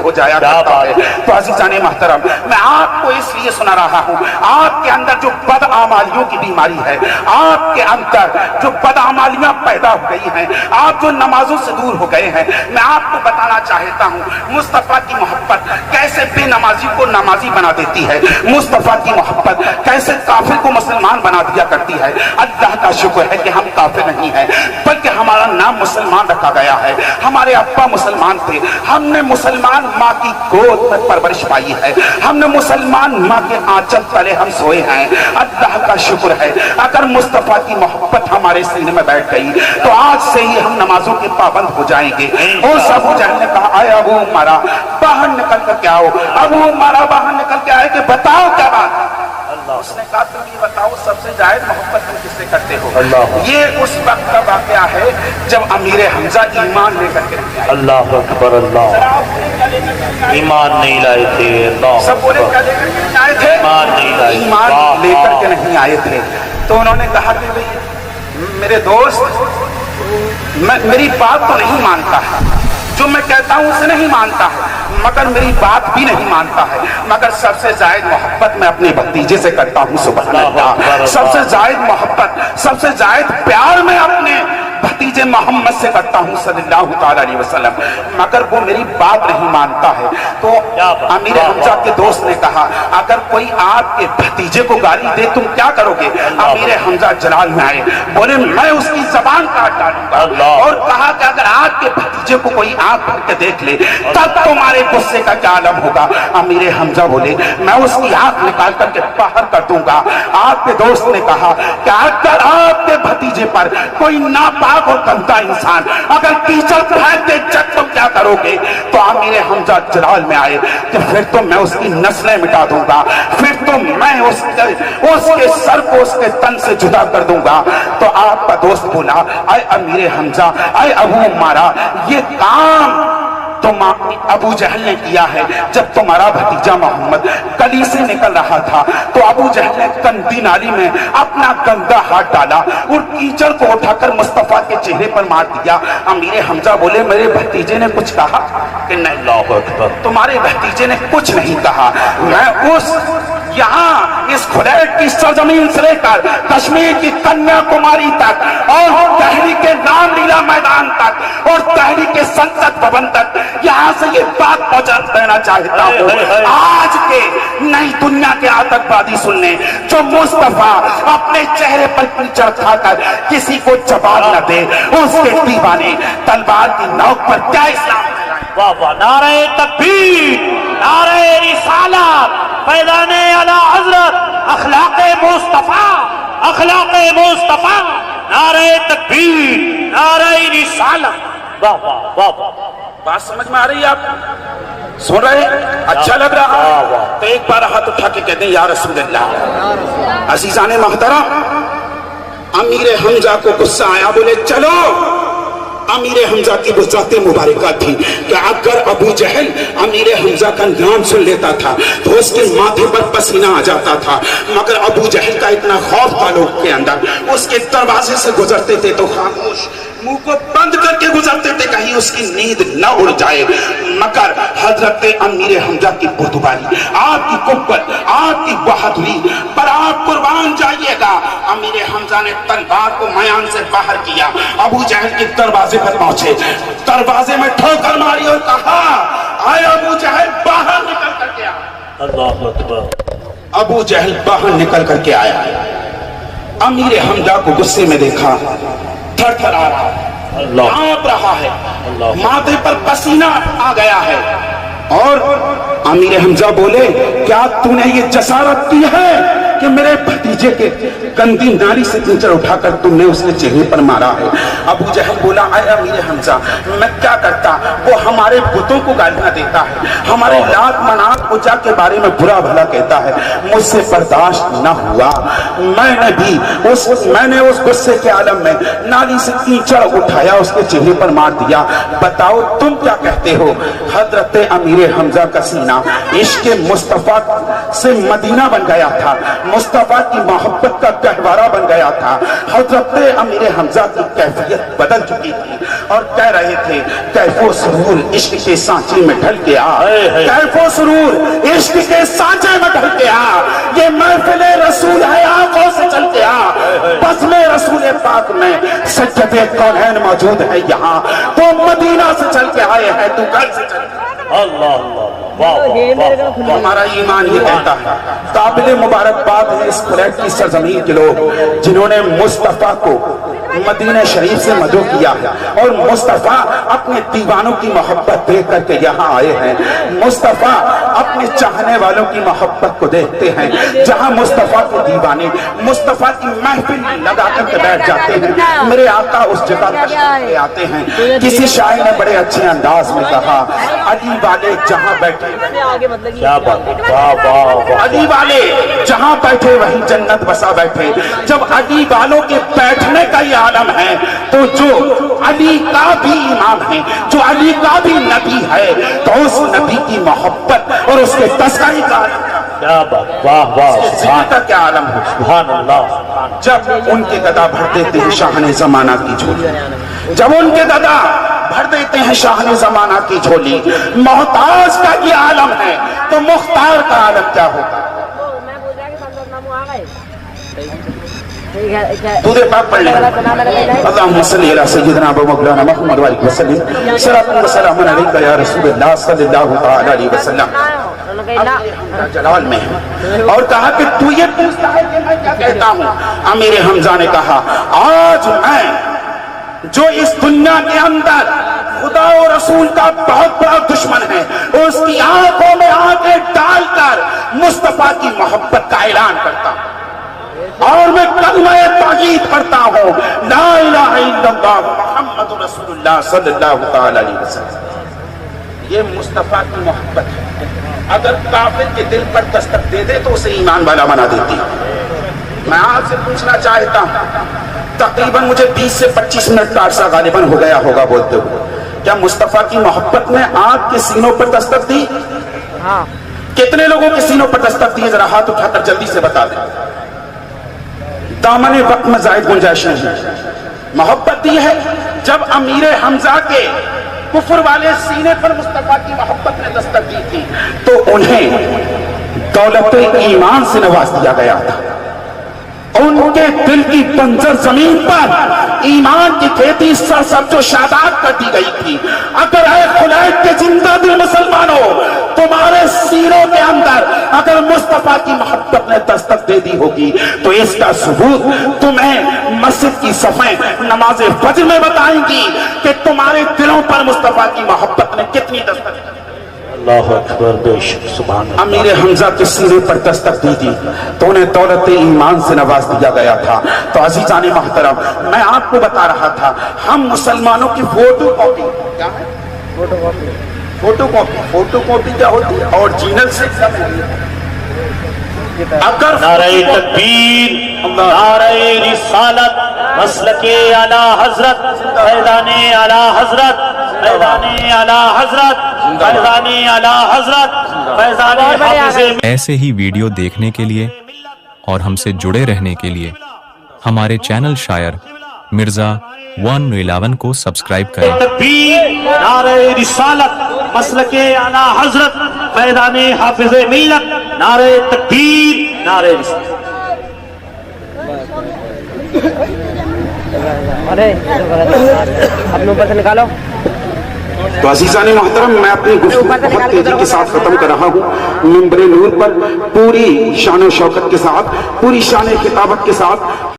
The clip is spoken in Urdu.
ہو جایا کرتا ہے۔ تو عزیزان محترم، میں آپ کو اس لیے سنا رہا ہوں، آپ کے اندر جو بدعمالیوں کی بیماری ہے، آپ کے اندر جو بدعمالیاں پیدا ہو گئی ہیں، آپ جو نمازوں سے دور ہو گئے ہیں، میں آپ کو بتانا چاہتا ہوں مصطفیٰ کی محبت کیسے بے نمازی کو نمازی بنا دیتی ہے، مصطفیٰ کی محبت کیسے کافر کو مسلمان بنا دیا کرتی ہے۔ اللہ کا شکر ہے کہ ہم کافر نہیں ہیں، بلکہ ہمارا نام مسلمان رکھا گیا ہے۔ ہمارے ابا مسلمان تھے، ہم نے مسلمان ماں کی گود میں پرورش پائی ہے، ہم نے مسلمان ماں کے آنچل تلے ہم سوئے ہیں۔ اللہ کا شکر ہے اگر مصطفیٰ کی محبت ہمارے سینے میں بیٹھ گئی تو آج سے ہی ہم نمازوں کے پابند ہو جائیں گے۔ اور ابو جہل نے کہا اے ابو عمارہ باہر نکل کر کے آؤ۔ ابو عمارہ باہر نکل کے آئے کہ بتاؤ کیا بات۔ اس نے کہا تم یہ بتاؤ سب سے زائد محبت تم کس سے کرتے ہو؟ یہ اس وقت کا واقعہ ہے جب امیر حمزہ ایمان لے کر کے آئے۔ اللہ اکبر، اللہ ایمان نہیں لائے تھے۔ اللہ سب بولے کیا لے کر کے نہیں آئے تھے؟ ایمان نہیں لائے، ایمان لے کر کے نہیں آئے تھے۔ تو انہوں نے کہا کہ میرے دوست میری بات تو نہیں مانتا ہے، جو میں کہتا ہوں اسے نہیں مانتا ہے، مگر میری بات بھی نہیں مانتا ہے، مگر سب سے زائد محبت میں اپنے بھتیجے سے کرتا ہوں۔ سبحان اللہ، سب سے زائد محبت، سب سے زائد پیار میں اپنے بھتیجے محمد سے کرتا ہوں صلی اللہ تعالی علیہ وسلم، مگر وہ میری بات نہیں مانتا ہے۔ تو امیر حمزہ کے دوست نے کہا اگر کوئی آپ کے بھتیجے کو گالی دے تم کیا کرو گے؟ امیر حمزہ جلال میں آئے، بولے میں اس کی زبان کاٹ ڈالوں گا، اور کہا کہ اگر آپ کے بھتیجے کو کوئی آنکھ بھر کے دیکھ لے تب تمہارے غصے کا کیا عالم ہوگا؟ امیر حمزہ بولے میں اس کی آنکھ نکال کر کے باہر کر دوں گا۔ آپ کے دوست نے کہا کہ اگر آپ کے بھتیجے پر کوئی ناپاک اور گندا انسان اگر کیچڑ پھینک دے جب تم کیا کرو گے؟ تو امیر حمزہ جلال میں آئے کہ پھر تو میں اس کی نسلیں مٹا دوں گا، پھر تو میں اس کے سر کو اس کے تن سے جدا کر دوں گا۔ تو آپ کا دوست بولا اے امیر حمزہ، اے ابو عمارہ، یہ کام تم ابو جہل نے کیا ہے۔ جب تمہارا بھتیجا محمد گلی سے نکل رہا تھا تو ابو جہل نے گندی نالی میں اپنا گندا ہاتھ ڈالا اور کیچڑ کو اٹھا کر مصطفیٰ کے چہرے پر مار دیا۔ امیر حمزہ بولے میرے بھتیجے نے کچھ کہا کہ نہیں؟ اللہ اکبر، تمہارے بھتیجے نے کچھ نہیں کہا۔ میں اس یہاں اس خلیج کی سرزمین سے لے کر کشمیر کی کنیا کماری تک اور دہلی کے رام لیلا میدان تک اور دہلی کے سنسد بھون تک یہاں سے یہ بات پہنچا دینا چاہتا ہوں، آج کے نئی دنیا کے آتنکوادی سن لیں، جو مصطفیٰ اپنے چہرے پر کیچڑ کھا کر کسی کو جواب نہ دے، اس کے دیوانے تلوار کی نوک پر کیا اسلام ہے؟ واہ واہ، نعرہ تکبیر، نعرہ رسالت، فیضان اعلی حضرت، اخلاق مصطفیٰ، اخلاق مصطفیٰ، نعرہ تکبیر، نعرہ رسالت۔ واہ واہ واہ واہ، بات سمجھ میں آ رہی ہے؟ آپ سن رہے ہیں؟ اچھا لگ رہا ہے تو ایک بار ہاتھ اٹھا کے کہتے ہیں یا رسول اللہ۔ عزیزان محترم، امیر حمزہ کو غصہ آیا، بولے چلو۔ امیر حمزہ کی وہ ذات مبارکہ تھی کہ اگر ابو جہل امیر حمزہ کا نام سن لیتا تھا تو اس کے ماتھے پر پسینہ آ جاتا تھا، مگر ابو جہل کا اتنا خوف تھا لوگ کے اندر، اس کے دروازے سے گزرتے تھے تو خاموش منہ کو بند کر کے گزرتے تھے کہیں اس کی نیند نہ اڑ جائے۔ مگر حضرت امیر حمزہ کی بردباری، آپ کی قوت، آپ کی بہادری پر آپ قربان جائیے گا۔ امیر حمزہ نے تلوار کو میان سے باہر کیا، ابو جہل کے دروازے پر پہنچے، دروازے میں ٹھوکر ماری اور کہا اے ابو جہل باہر نکل کر کے آ۔ اللہ اکبر، ابو جہل باہر نکل کر کے آیا، امیر حمزہ کو غصے میں دیکھا، تھر تھر آ رہا ہے، کانپ رہا ہے، ماتھے پر پسینہ آ گیا ہے، اور امیر حمزہ بولے کیا تو نے یہ جسارت کی ہے کہ میرے بھتیجے کے گندی نالی سے کیچڑ اٹھا کر تم نے اس کے چہرے پر مارا ہے؟ ابو جہل بولا اے امیر حمزہ میں کیا کرتا، وہ ہمارے بتوں کو گالیاں دیتا ہے، ہمارے لات منات عزا کے بارے میں برا بھلا کہتا ہے، مجھ سے برداشت نہ ہوا، میں نے اس غصے کے عالم میں نالی سے کیچڑ اٹھایا، اس کے چہرے پر مار دیا۔ بتاؤ تم کیا کہتے ہو؟ حضرت امیر حمزہ کا سینہ عشق مصطفیٰ سے مدینہ بن گیا تھا، مصطفیٰ کی محبت کا گہوارہ بن گیا تھا۔ حضرت امیر حمزہ کی کیفیت بدل چکی تھی اور کہہ رہے تھے کیف و سرور عشق کے سانچے میں ڈھل کے آ، کیف و سرور عشق کے سانچے میں ڈھل کے آ، یہ محفل رسول ہے آنکھوں سے چل کے آ، بزم رسول پاک میں سجدے کونین موجود ہے یہاں، تو مدینہ سے چل کے آئے ہیں تو گھر سے چل کے اللہ اللہ واہ واہ واہ۔ ہمارا ایمان یہ کہتا ہے۔ قابل مبارکباد ہے اس فلیٹ کی سرزمین کے لوگ جنہوں نے مصطفیٰ کو مدینہ شریف سے مدعو کیا ہے اور مصطفیٰ اپنے دیوانوں کی محبت دیکھ کر کے یہاں آئے ہیں۔ مصطفیٰ اپنے چاہنے والوں کی محبت کو دیکھتے ہیں، جہاں مصطفیٰ کے دیوانے مصطفیٰ کی محفل لگا کر کے بیٹھ جاتے ہیں، میرے آقا اس جگہ تشریف لے آتے ہیں۔ کسی شاعر نے بڑے اچھے انداز میں کہا علی والے جہاں بیٹھے، کیا بات، واہ واہ واہ۔ علی والے جہاں بیٹھے وہیں جنت بسا بیٹھے۔ جب علی والوں کے بیٹھنے کا یہ عالم ہے تو جو علی کا بھی امام ہے، جو علی کا بھی نبی ہے، تو اس نبی کی محبت اور اس کے تذکرے کا عالم کیا بات، واہ واہ سبحان کا کیا عالم ہے۔ سبحان اللہ۔ جب ان کے گدا بھر دیتے ہیں شاہن زمانہ کی جھولی، جب ان کے گدا بھر دیتے ہیں شاہن زمانہ کی جھولی، محتاج کا یہ عالم ہے تو مختار کا عالم کیا ہوگا؟ دودھ پاک پڑھ لیں اللہم صلی علی سیدنا و مولانا محمد و علیہ وسلم صلاۃ و سلام علیک یا رسول اللہ صلی اللہ تعالی علیہ وسلم۔ جلال میں ہے اور کہا کہ تو یہ پوچھتا ہے کہ میں کیا کہتا ہوں؟ امیر حمزہ نے کہا آج میں جو اس دنیا کے اندر خدا و رسول کا بہت بڑا دشمن ہے، اس کی آنکھوں میں آنکھیں ڈال کر مصطفیٰ کی محبت کا اعلان کرتا ہوں اور میں کلمہ تاکید کرتا ہوں لا الہ الا اللہ محمد رسول اللہ صلی اللہ تعالی علیہ وسلم۔ یہ مصطفیٰ کی محبت ہے، اگر کافر کے دل پر دستک دے دے تو اسے ایمان والا بنا دیتی۔ میں آپ سے پوچھنا چاہتا ہوں، تقریباً مجھے 20 سے 25 منٹ کا عرصہ غالباً ہو گیا ہوگا بولتے ہوئے، کیا مصطفیٰ کی محبت نے آپ کے سینوں پر دستک دی؟ کتنے لوگوں کے سینوں پر دستک دی؟ ذرا ہاتھ اٹھا کر جلدی سے بتا دیں۔ دامن وقت میں زائد گنجائش نہیں۔ محبت دی ہے جب امیر حمزہ کے کفر والے سینے پر مصطفیٰ کی محبت نے دستک دی تھی تو انہیں دولت ایمان سے نواز دیا گیا تھا، ان کے دل کی بنجر زمین پر ایمان کی کھیتی سرسبز و شاداب کر دی گئی تھی۔ اگر اے خلیج کے زندہ دل مسلمانوں تمہارے سینوں کے اندر اگر مصطفیٰ کی محبت نے دستک دے دی ہوگی تو اس کا ثبوت تمہیں مسجد کی صفیں نماز فجر میں بتائیں گی کہ تمہارے دلوں پر مصطفیٰ کی محبت نے کتنی دستک دی۔ اللہ اکبر، بے شک سبحان اللہ۔ امیر حمزہ کے سینے پر دستک دی تھی تو انہیں دولت ایمان سے نواز دیا گیا تھا۔ تو عزیزان محترم، میں آپ کو بتا رہا تھا ہم مسلمانوں کی فوٹو کاپی کیا ہے؟ فوٹو کاپی کیا ہوتی ہے؟ اوریجنل سے اگر نعرہ تکبیر، نعرہ رسالت، مسلک اعلی حضرت، فیضان اعلی حضرت، فیضان اعلی حضرت، فیضان اعلی حضرت، فیضان حافظ۔ ایسے ہی ویڈیو دیکھنے کے لیے اور ہم سے جڑے رہنے کے لیے ہمارے چینل شاعر مرزا 111 کو سبسکرائب کریں۔ تکبیر، نعرہ رسالت، مسلک اعلی حضرت، فیضان حافظ ملت، نعرہ تکبیر، نعرہ رسالت۔ اپنے اوپر سے نکالو۔ تو عزیزان محترم، میں اپنی گفتگو بہت تیزی کے ساتھ ختم کر رہا ہوں۔ منبر نور پر پوری شان و شوکت کے ساتھ، پوری شان خطابت کے ساتھ